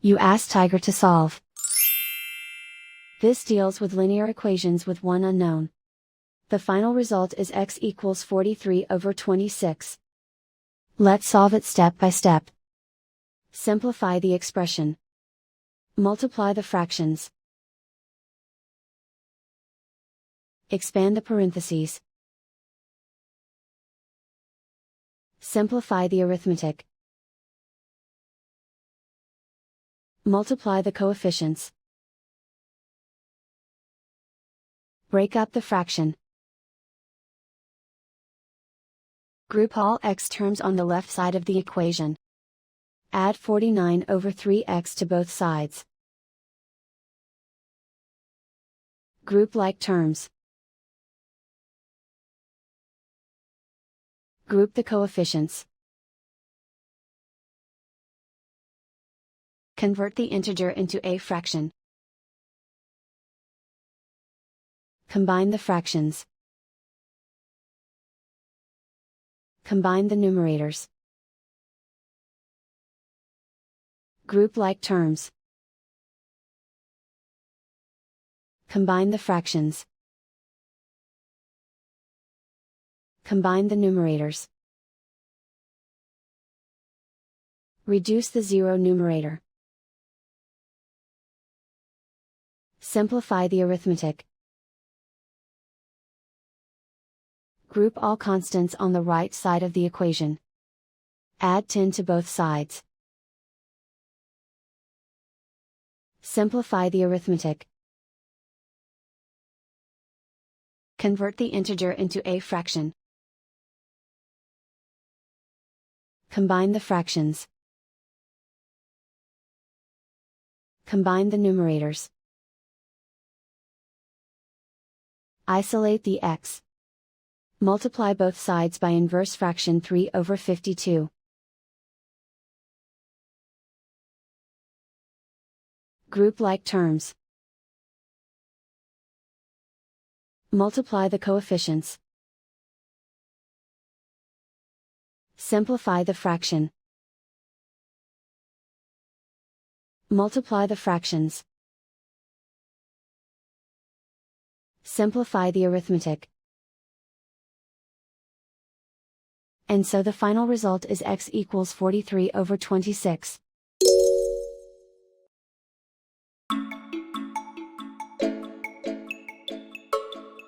You ask Tiger to solve. This deals with linear equations with one unknown. The final result is x equals 43/26. Let's solve it step by step. Simplify the expression. Multiply the fractions. Expand the parentheses. Simplify the arithmetic. Multiply the coefficients. Break up the fraction. Group all x terms on the left side of the equation. Add 49/3x to both sides. Group like terms. Group the coefficients. Convert the integer into a fraction. Combine the fractions. Combine the numerators. Group like terms. Combine the fractions. Combine the numerators. Reduce the zero numerator. Simplify the arithmetic. Group all constants on the right side of the equation. Add 10 to both sides. Simplify the arithmetic. Convert the integer into a fraction. Combine the fractions. Combine the numerators. Isolate the x. Multiply both sides by inverse fraction 3/52. Group like terms. Multiply the coefficients. Simplify the fraction. Multiply the fractions. Simplify the arithmetic. And so the final result is x equals 43/26.